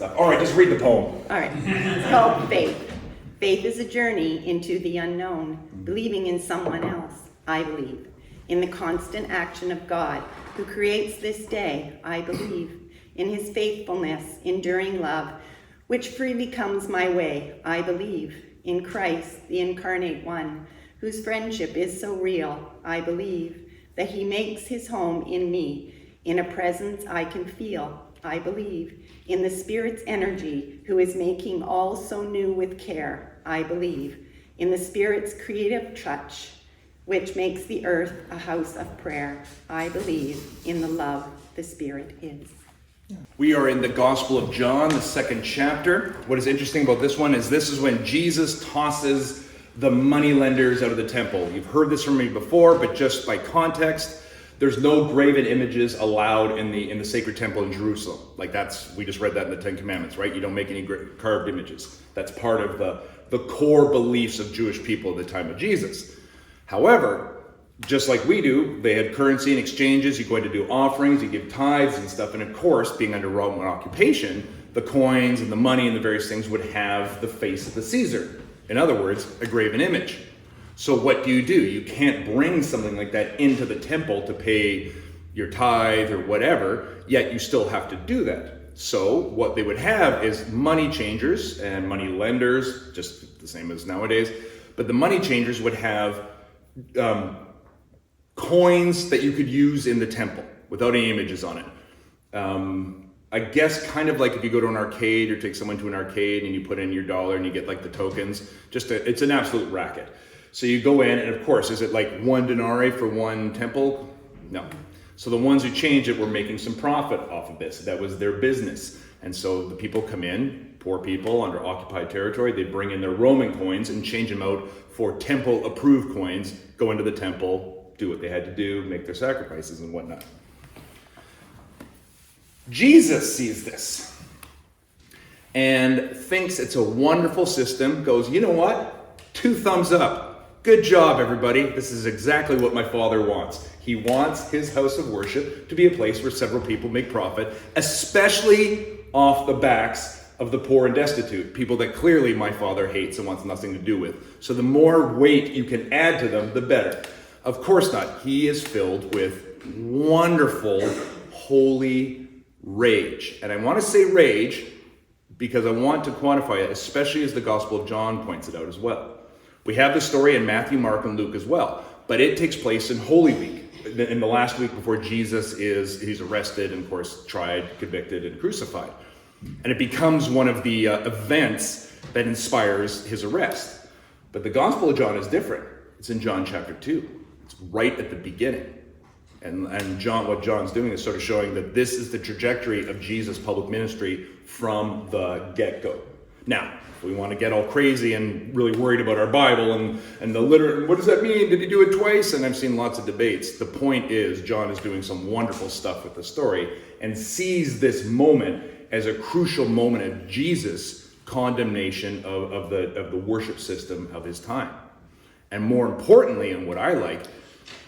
All right, just read the poem. All right. It's called Faith. Faith is a journey into the unknown, believing in someone else, I believe. In the constant action of God, who creates this day, I believe. In his faithfulness, enduring love, which freely comes my way, I believe. In Christ, the incarnate one, whose friendship is so real, I believe. That he makes his home in me, in a presence I can feel, I believe. In the Spirit's energy, who is making all so new with care, I believe. In the Spirit's creative touch, which makes the earth a house of prayer, I believe. In the love the Spirit is. We are in the Gospel of John, the 2nd chapter. What is interesting about this one is this is when Jesus tosses the moneylenders out of the temple. You've heard this from me before, but just by context, there's no graven images allowed in the sacred temple in Jerusalem. Like we just read that in the Ten Commandments, right? You don't make any carved images. That's part of the core beliefs of Jewish people at the time of Jesus. However, just like we do, they had currency and exchanges. You're going to do offerings, you give tithes and stuff. And of course, being under Roman occupation, the coins and the money and the various things would have the face of the Caesar. In other words, a graven image. So what do? You can't bring something like that into the temple to pay your tithe or whatever, yet you still have to do that. So what they would have is money changers and money lenders, just the same as nowadays, but the money changers would have coins that you could use in the temple without any images on it. I guess kind of like if you go to an arcade or take someone to an arcade and you put in your dollar and you get like the tokens, it's an absolute racket. So you go in and of course, is it like 1 denarii for one temple? No. So the ones who changed it were making some profit off of this. That was their business. And so the people come in, poor people under occupied territory, they bring in their Roman coins and change them out for temple approved coins, go into the temple, do what they had to do, make their sacrifices and whatnot. Jesus sees this and thinks it's a wonderful system, goes, you know what? 2 thumbs up. Good job, everybody. This is exactly what my Father wants. He wants his house of worship to be a place where several people make profit, especially off the backs of the poor and destitute, people that clearly my Father hates and wants nothing to do with. So the more weight you can add to them, the better. Of course not. He is filled with wonderful, holy rage. And I want to say rage because I want to quantify it, especially as the Gospel of John points it out as well. We have the story in Matthew, Mark, and Luke as well, but it takes place in Holy Week, in the last week before Jesus he's arrested and of course tried, convicted, and crucified. And it becomes one of the events that inspires his arrest. But the Gospel of John is different. It's in John chapter 2. It's right at the beginning. And John, what John's doing is sort of showing that this is the trajectory of Jesus' public ministry from the get-go. Now, if we want to get all crazy and really worried about our Bible and the what does that mean? Did he do it twice? And I've seen lots of debates. The point is, John is doing some wonderful stuff with the story and sees this moment as a crucial moment of Jesus' condemnation of the worship system of his time. And more importantly, and what I like,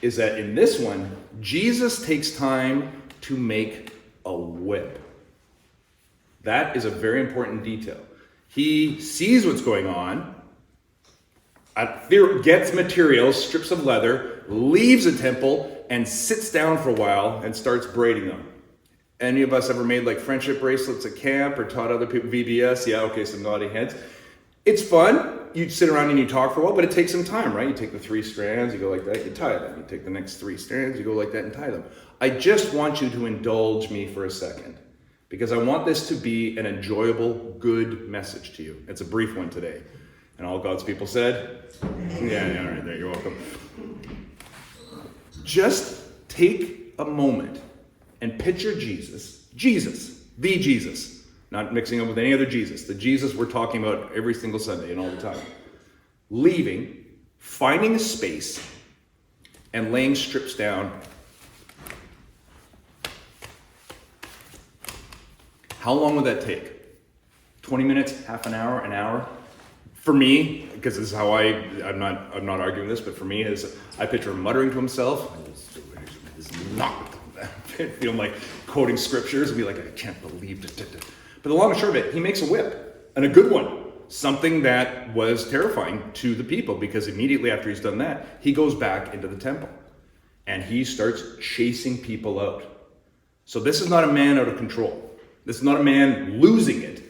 is that in this one, Jesus takes time to make a whip. That is a very important detail. He sees what's going on, gets materials, strips of leather, leaves a temple, and sits down for a while and starts braiding them. Any of us ever made like friendship bracelets at camp or taught other people VBS? Yeah, okay, some naughty heads. It's fun. You sit around and you talk for a while, but it takes some time, right? You take the 3 strands, you go like that, you tie them. You take the next 3 strands, you go like that and tie them. I just want you to indulge me for a second because I want this to be an enjoyable, good message to you. It's a brief one today. And all God's people said? Yeah, all right, there, you're welcome. Just take a moment and picture Jesus, the Jesus, not mixing up with any other Jesus, the Jesus we're talking about every single Sunday and all the time, leaving, finding a space, and laying strips down. How long would that take? 20 minutes, half an hour, an hour? For me, because this is how I'm not arguing this, but for me, is I picture him muttering to himself. It's not, I feel like quoting scriptures and be like, I can't believe it. But the long and short of it, he makes a whip, and a good one. Something that was terrifying to the people, because immediately after he's done that, he goes back into the temple and he starts chasing people out. So this is not a man out of control. This is not a man losing it.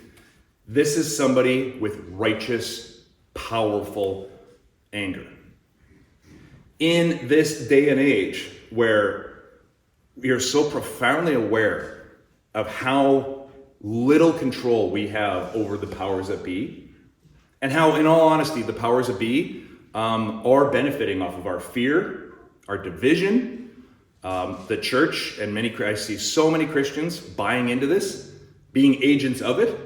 This is somebody with righteous, powerful anger. In this day and age where we are so profoundly aware of how little control we have over the powers that be, and how, in all honesty, the powers that be are benefiting off of our fear, our division, the church, and I see so many Christians buying into this, being agents of it.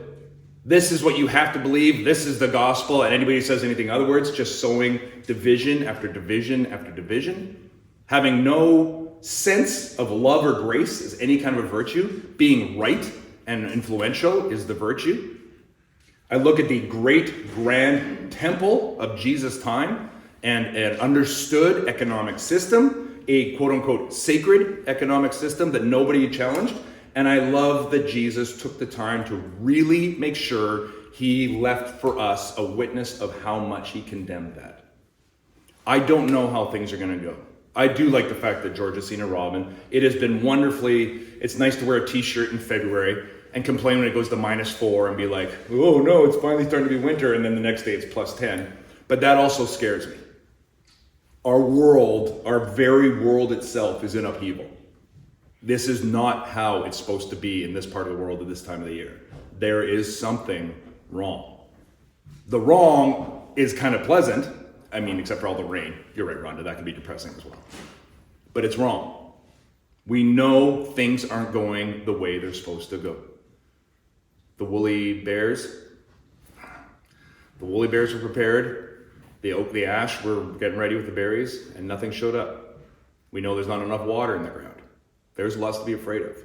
This is what you have to believe. This is the gospel. And anybody who says anything other words, just sowing division after division after division, having no sense of love or grace as any kind of a virtue. Being right and influential is the virtue. I look at the great grand temple of Jesus' time and an understood economic system, a quote unquote sacred economic system that nobody challenged. And I love that Jesus took the time to really make sure he left for us a witness of how much he condemned that. I don't know how things are going to go. I do like the fact that George has seen a robin. It has been it's nice to wear a t-shirt in February and complain when it goes to -4 and be like, oh no, it's finally starting to be winter, and then the next day it's +10. But that also scares me. Our world, our very world itself, is in upheaval. This is not how it's supposed to be in this part of the world at this time of the year. There is something wrong. The wrong is kind of pleasant. I mean, except for all the rain. You're right, Rhonda, that can be depressing as well. But it's wrong. We know things aren't going the way they're supposed to go. The woolly bears were prepared. The oak, the ash were getting ready with the berries, and nothing showed up. We know there's not enough water in the ground. There's lots to be afraid of.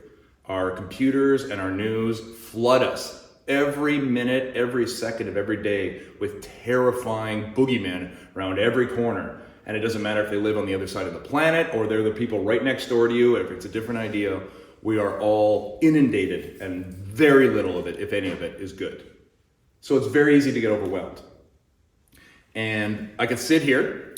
Our computers and our news flood us every minute, every second of every day with terrifying boogeymen around every corner. And it doesn't matter if they live on the other side of the planet or they're the people right next door to you. If it's a different idea, we are all inundated, and very little of it, if any of it, is good. So it's very easy to get overwhelmed. And I could sit here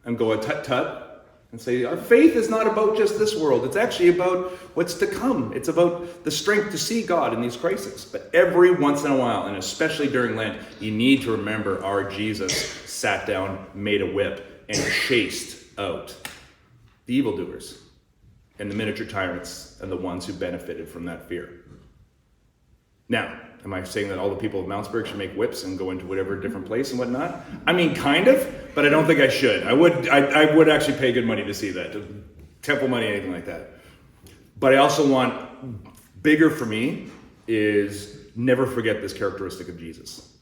and go a tut-tut and say, our faith is not about just this world. It's actually about what's to come. It's about the strength to see God in these crises. But every once in a while, and especially during Lent, you need to remember our Jesus sat down, made a whip, and chased out the evildoers and the miniature tyrants and the ones who benefited from that fear. Now, am I saying that all the people of Mountsburg should make whips and go into whatever different place and whatnot? I mean, kind of, but I don't think I should. I would actually pay good money to see that. Temple money, anything like that. But I also want, bigger for me, is never forget this characteristic of Jesus.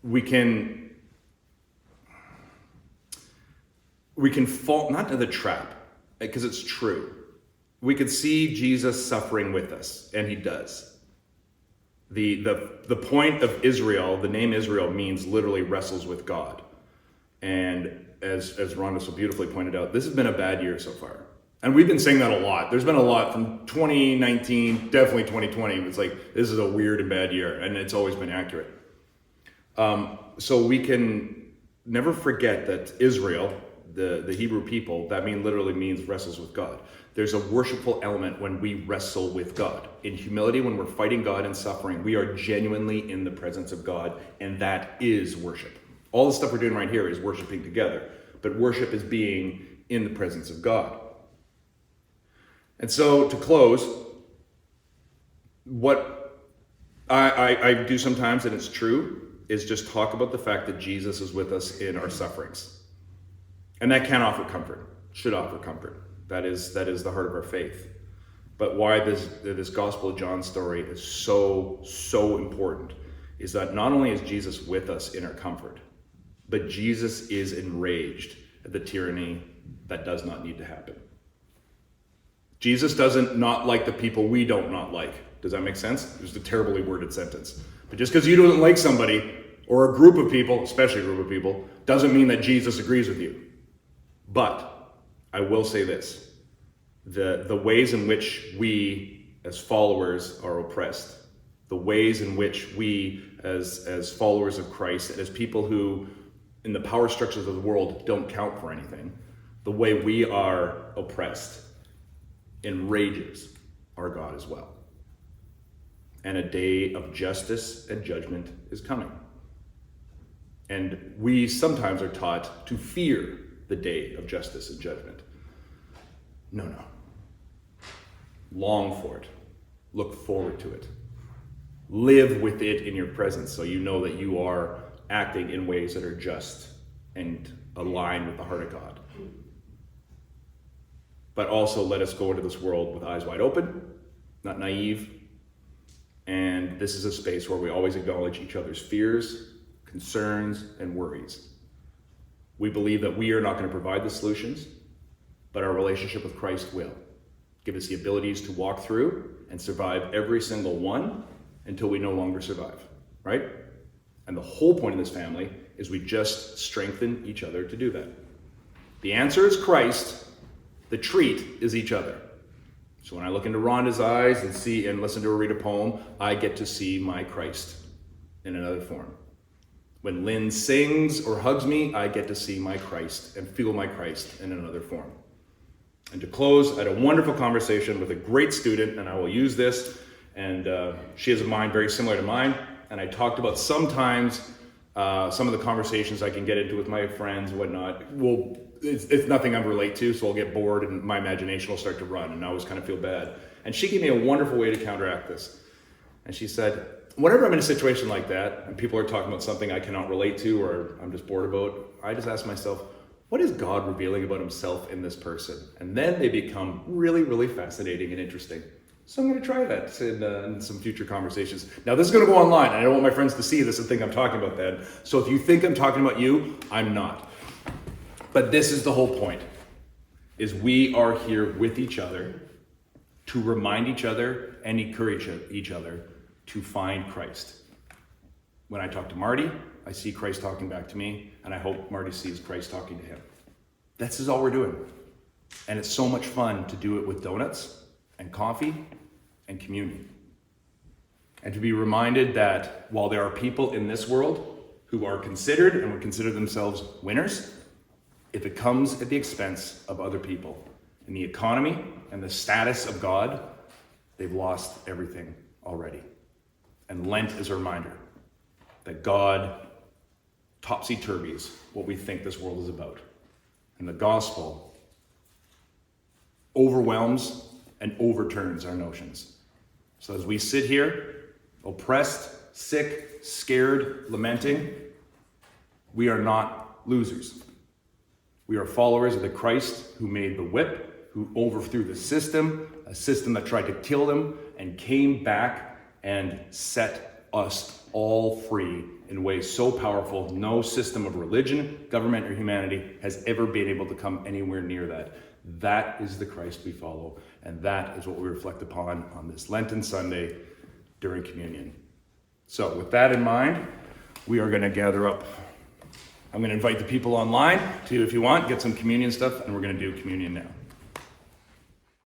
We can fall, not into the trap, because it's true. We could see Jesus suffering with us, and he does. The point of Israel, the name Israel means literally wrestles with God. And as Rhonda so beautifully pointed out, this has been a bad year so far. And we've been saying that a lot. There's been a lot from 2019, definitely 2020. It's like, this is a weird and bad year, and it's always been accurate. So we can never forget that Israel, the Hebrew people, that literally means wrestles with God. There's a worshipful element when we wrestle with God. In humility, when we're fighting God and suffering, we are genuinely in the presence of God, and that is worship. All the stuff we're doing right here is worshiping together, but worship is being in the presence of God. And so, to close, what I do sometimes, and it's true, is just talk about the fact that Jesus is with us in our sufferings. And that can offer comfort, should offer comfort. That is the heart of our faith. But why this Gospel of John story is so important is that not only is Jesus with us in our comfort, but Jesus is enraged at the tyranny that does not need to happen. Jesus doesn't not like the people we don't not like. Does that make sense? It was a terribly worded sentence. But just because you don't like somebody or a group of people, especially a group of people, doesn't mean that Jesus agrees with you. But I will say this, the ways in which we as followers are oppressed the ways in which we, as followers of Christ, and as people who, in the power structures of the world, don't count for anything, the way we are oppressed enrages our God as well. And a day of justice and judgment is coming. And we sometimes are taught to fear the day of justice and judgment. No. Long for it. Look forward to it. Live with it in your presence so you know that you are acting in ways that are just and aligned with the heart of God. But also let us go into this world with eyes wide open, not naive. And this is a space where we always acknowledge each other's fears, concerns, and worries. We believe that we are not going to provide the solutions, but our relationship with Christ will. Give us the abilities to walk through and survive every single one until we no longer survive, right? And the whole point of this family is we just strengthen each other to do that. The answer is Christ. The treat is each other. So when I look into Rhonda's eyes and see and listen to her read a poem, I get to see my Christ in another form. When Lynn sings or hugs me, I get to see my Christ and feel my Christ in another form. And to close, I had a wonderful conversation with a great student, and I will use this, and she has a mind very similar to mine, and I talked about sometimes some of the conversations I can get into with my friends and whatnot. It's nothing I relate to, so I'll get bored and my imagination will start to run, and I always kind of feel bad. And she gave me a wonderful way to counteract this. And she said, whenever I'm in a situation like that, and people are talking about something I cannot relate to or I'm just bored about, I just ask myself, what is God revealing about himself in this person? And then they become really, really fascinating and interesting. So I'm going to try that in some future conversations. Now, this is going to go online. I don't want my friends to see this and think I'm talking about that. So if you think I'm talking about you, I'm not. But this is the whole point, is we are here with each other to remind each other and encourage each other to find Christ. When I talk to Marty, I see Christ talking back to me, and I hope Marty sees Christ talking to him. This is all we're doing. And it's so much fun to do it with donuts and coffee and communion. And to be reminded that while there are people in this world who are considered and would consider themselves winners, if it comes at the expense of other people in the economy and the status of God, they've lost everything already. And Lent is a reminder that God topsy-turvies what we think this world is about. And the gospel overwhelms and overturns our notions. So as we sit here, oppressed, sick, scared, lamenting, we are not losers. We are followers of the Christ who made the whip, who overthrew the system, a system that tried to kill them, and came back and set us all free in ways so powerful, no system of religion, government, or humanity has ever been able to come anywhere near that. That is the Christ we follow, and that is what we reflect upon on this Lenten Sunday during communion. So with that in mind, we are going to gather up. I'm going to invite the people online to, if you want, get some communion stuff, and we're going to do communion now.